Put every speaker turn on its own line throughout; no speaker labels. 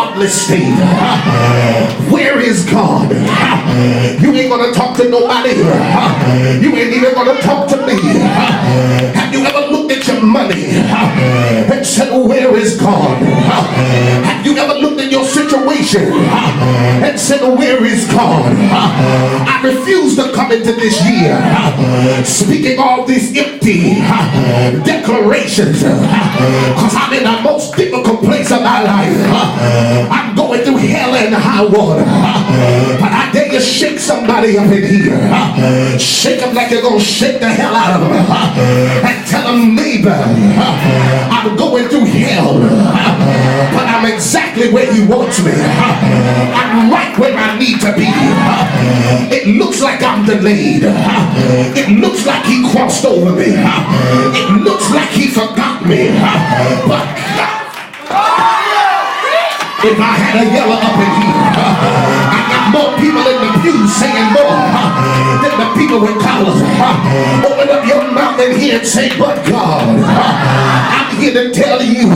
godless state. Where is God? You ain't gonna talk to nobody. You ain't even gonna talk to me. Have you ever looked at your money and said, where is God? Have you ever looked at your situation and said, where is God? I refuse to come into this year speaking all these empty declarations, because I'm in the most difficult place of my life. I'm going through hell and high water. But I dare you shake somebody up in here. Shake them like you're going to shake the hell out of them. And tell them, neighbor, I'm going through hell, but I'm exactly where he wants me. I'm right where I need to be. It looks like I'm delayed. It looks like he crossed over me. It looks like he forgot me. But if I had a yeller up in here, I got more people in the pew saying more than the people with collars. Open up your mouth in here and say, but God, I'm here to tell you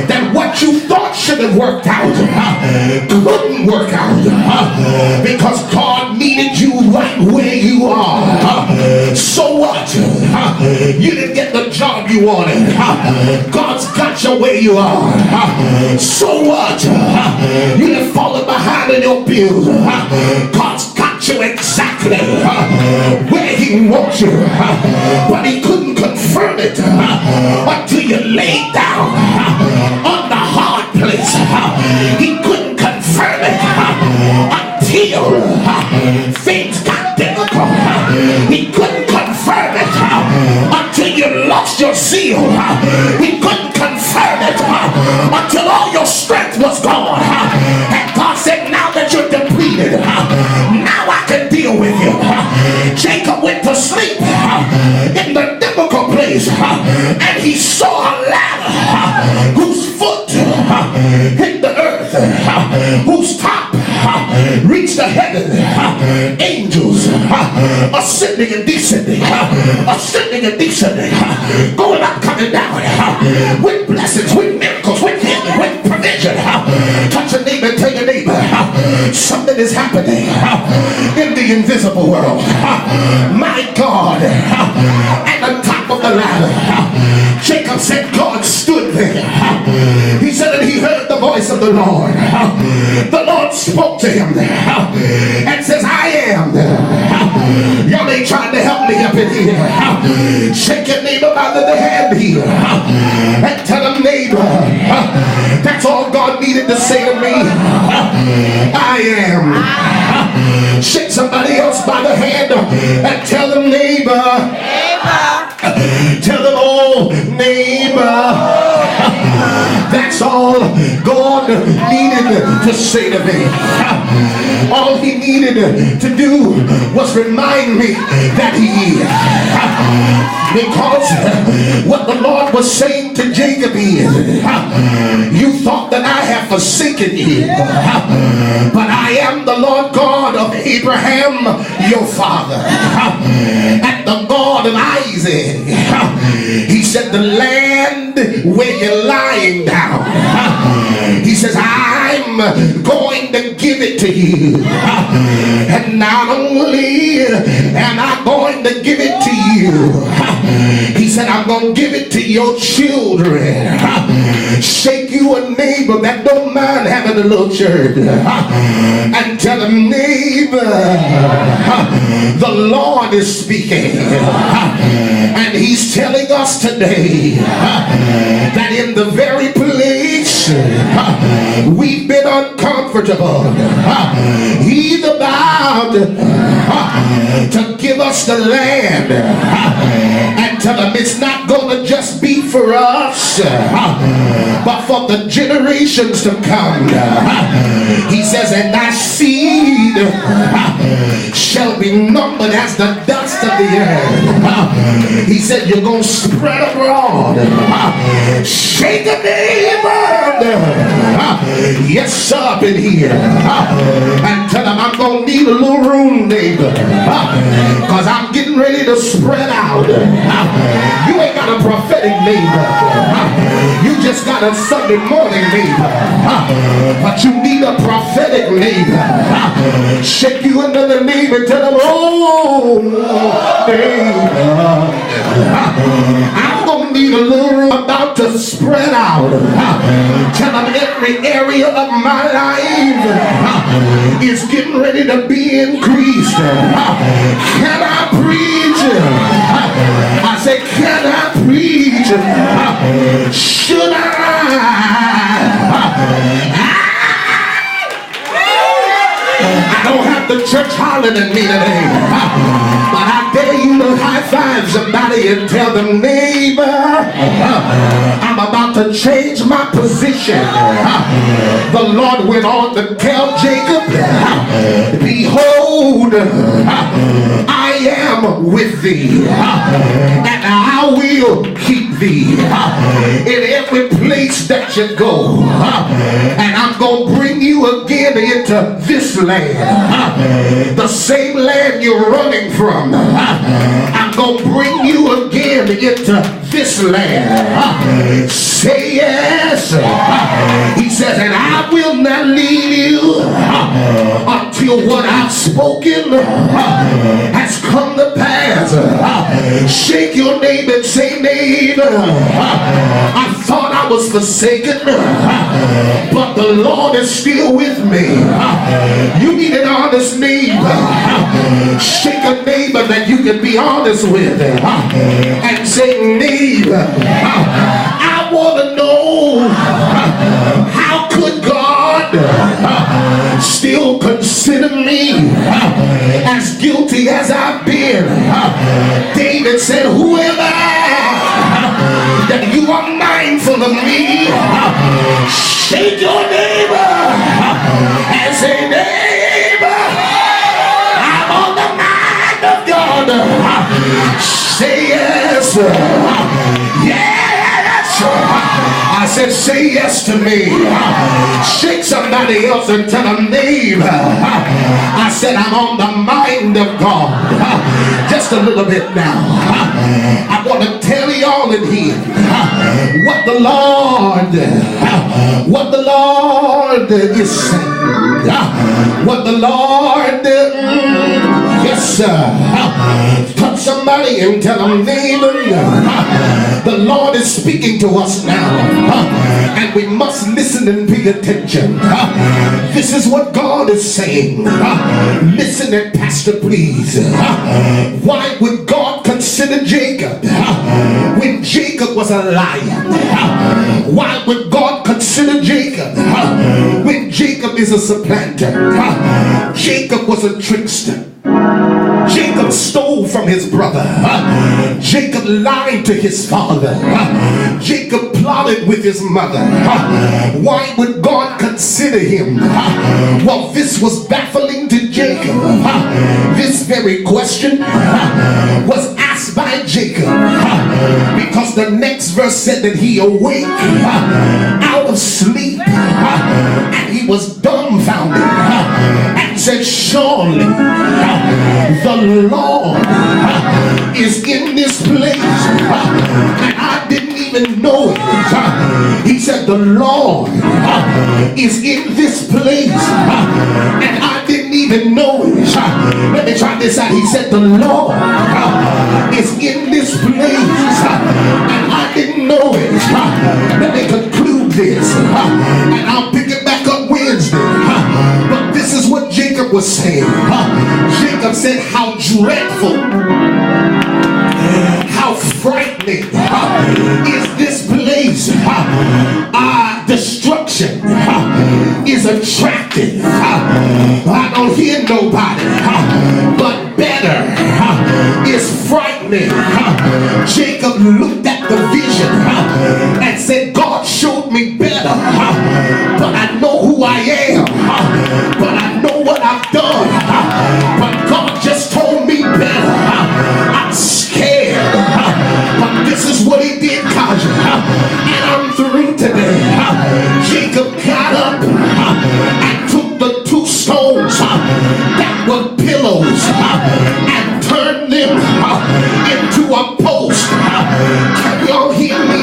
that what you thought should have worked out couldn't work out, because God needed you right where you are. So what? You didn't get the job you wanted. God's got you where you are. So what? You done fallen behind in your bills. God's got you exactly where he wants you, but he couldn't confirm it until you laid down on the hard place. He couldn't confirm it until things got difficult. He couldn't confirm it until you lost your zeal. He couldn't confirm it until all your strength was gone. And God said, now that you're depleted, now I can deal with you. Jacob went to sleep in the difficult place, and he saw a ladder whose foot hit the earth, whose top reached the heaven. Angels ascending and descending, ascending and descending, going up, coming down, with blessings, with miracles, with healing, with provision. Touch a neighbor, tell your neighbor, something is happening in the invisible world. My God, at the top of the ladder, Jacob said God stood there. He said that he heard the voice of the Lord. The Lord spoke to him and says, I am. Y'all ain't trying to help me up in here. Shake your neighbor by the hand here and tell him, neighbor, that's all God needed to say to me. I am. Shake somebody else by the hand and tell them, neighbor. Tell them, oh, neighbor. That's all God needed to say to me. All he needed to do was remind me that he is. Because what the Lord was saying to Jacob is, you thought that I have forsaken you, but I am the Lord God of Abraham, your father, and the God of Isaac. He said, the land where you're lying down, he says, I'm going to give it to you. And not only am I going to give it to you, he said, I'm going to give it to your children. Shake you a neighbor that don't mind having a little church and tell them, neighbor, the Lord is speaking, and he's telling us today that in the very place we've been uncomfortable, he's about to give us the land, and tell them it's not gonna just be for us, but for the generations to come. He says, and thy seed shall be numbered as the dust of the earth. He said, you're gonna spread abroad. Shake a neighbor. Yes, sir, up in here. And tell them, I'm gonna need a little room, neighbor, because I'm getting ready to spread out. You ain't got a prophetic neighbor. You just got a Sunday morning neighbor. prophetic neighbor. Shake you another neighbor and tell them, oh, neighbor, I'm going to need a little room about to spread out. Tell them every area of my life is getting ready to be increased. Can I preach? I say, can I preach? Should I don't have the church hollering at me today, but I dare you to high five somebody and tell them, neighbor, I'm about to change my position. The Lord went on to tell Jacob, behold, I am with thee, and I will keep thee in every place that you go, and I'm going to bring you again into this land, the same land you're running from. I'm going to bring you again into this land. Say yes. He says, and I will not leave you until what I've spoken has come to pass. Shake your neighbor and say, neighbor, I thought I was forsaken, but the Lord is still with me. You need an honest neighbor. Shake a neighbor that you can be honest with and say, neighbor, I want to know, how could God still consider me as guilty as I've been? David said, whoever that you are mindful of me, shake your neighbor and say, neighbor, I'm on the mind of God. Say yes. Yes. I said, say yes to me. Shake somebody else and tell them, neighbor, I said, I'm on the mind of God. Just a little bit now. I want to tell y'all in here what the Lord is saying. What the Lord, yes sir. Touch somebody and tell them, neighbor, the Lord is speaking to us now, and we must listen and pay attention. This is what God is saying. Listen and pastor, please. Why would God consider Jacob when Jacob was a lion? Why would God consider Jacob when Jacob is a supplanter? Jacob was a trickster. Jacob stole from his brother. Jacob lied to his father. Jacob plotted with his mother. Why would God consider him? Well, this was baffling to Jacob. This very question was asked by Jacob because the next verse said that he awake out of sleep and he was dumbfounded and said, surely the Lord is in this place, and I didn't even know it. He said, the Lord is in this place, and I didn't even know it. Let me try this out. He said, the Lord is in this place, and I didn't know it. Let me conclude this, and I'll pick it back up Wednesday. But this is what Jacob was saying. Jacob said, how dreadful, how frightening is this place. Destruction is attractive. I don't hear nobody, but better is frightening. Jacob looked at the vision and said, God showed me better, but I know who I am, but I know what I've done, but God just told me better. I'm scared, but this is what he did, Kaja, and I'm through today. Jacob got up and took the two stones that were pillows and turned them into a post. Can y'all hear me?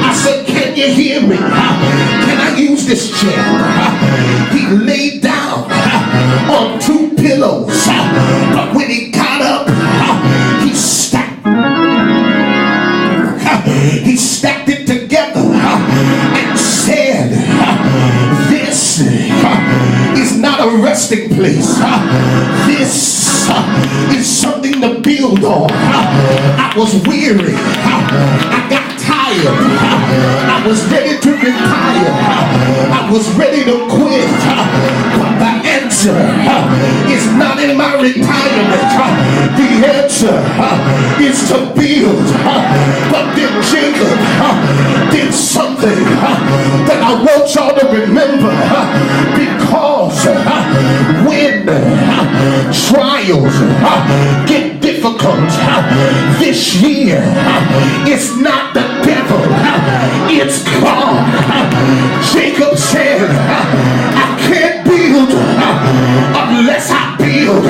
I said, can you hear me? Can I use this chair. He laid down on 2 pillows. But when he got up, he stacked it together and said, this is not a resting place. This is something to build on. I was weary. I got tired. I was ready to retire. I was ready to quit. But the answer is not in my retirement. The answer is to build. But then Jacob did something that I want y'all to remember, because when trials get difficult this year, it's not the devil, it's God. Jacob said, I can't build unless I build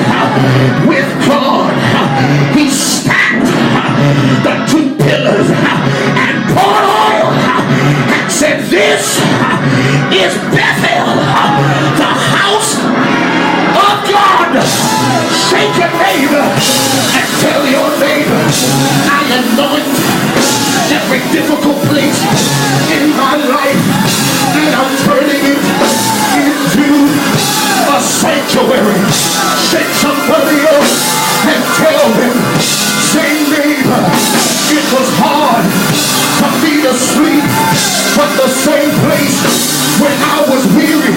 with God. He stacked the 2 pillars and poured oil and said, this is Bethel, the house of God. Shake your neighbor and tell your neighbor, I anoint every difficult place in my life and I'm turning it into a sanctuary. Shake somebody else and tell them, say neighbor, it was hard for me to sleep from the same place when I was weary.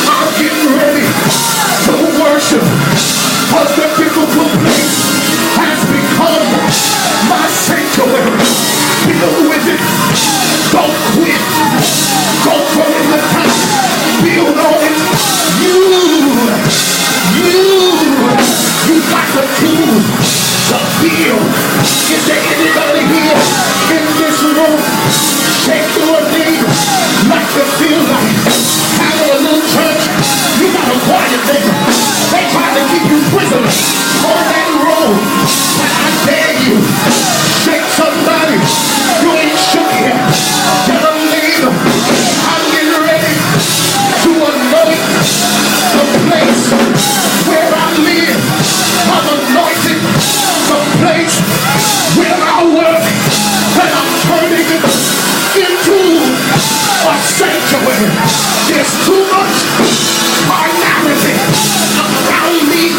I'm getting ready to worship, cause the difficult place has become my sanctuary. Build with it. Don't quit. Don't throw in the towel. Build on it. You got the tools to build. Is there anybody here in this room? Shake your neighbor like you feel like having a little church. You got a quiet neighbor. They try to keep you prisoner on that road. But I dare you, shake somebody. You ain't shook yet. Tell a neighbor, I'm getting ready to anoint the place where I live. I'm anointing the place where I work, and I'm turning it into a sanctuary. There's too much carnality around me.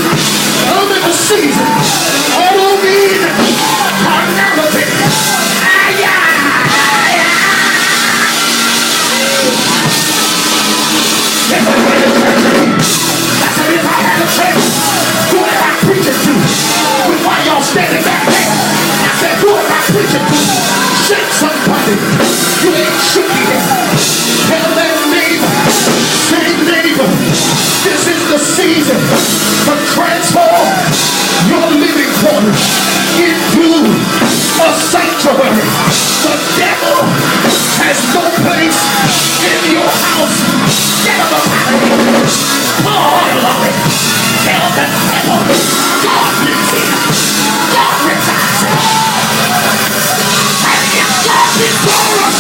I'm in the season. I don't need carnality. That's it. If I had a chance, who am I preaching to? With why y'all standing back there? I said, who am I preaching to? Shake somebody. You ain't shook yet. Tell that neighbor, say neighbor, this is the season to transform your living quarters into a sanctuary. The devil has no place in your house. Get him up out of here. Pour oil on it. Tell the devil, God lives here. God resides here. And if God is for us,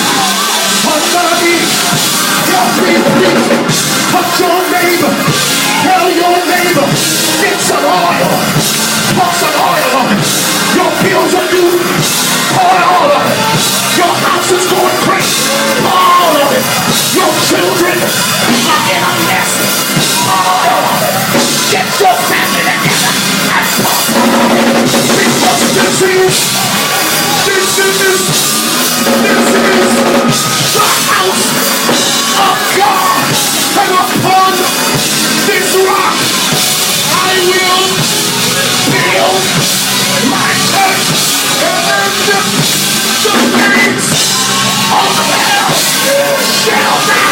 somebody help me please. Touch your neighbor. Tell your neighbor, get some oil. Pour some oil on it. Your bills are due. Pour oil on it. Your house is going crazy. Pour oil on it. Your children are in a mess. Pour oil on it. Get your family together and pour oil on it. Because this is the house of God. And upon this rock I will build my church, and the gates of hell shall not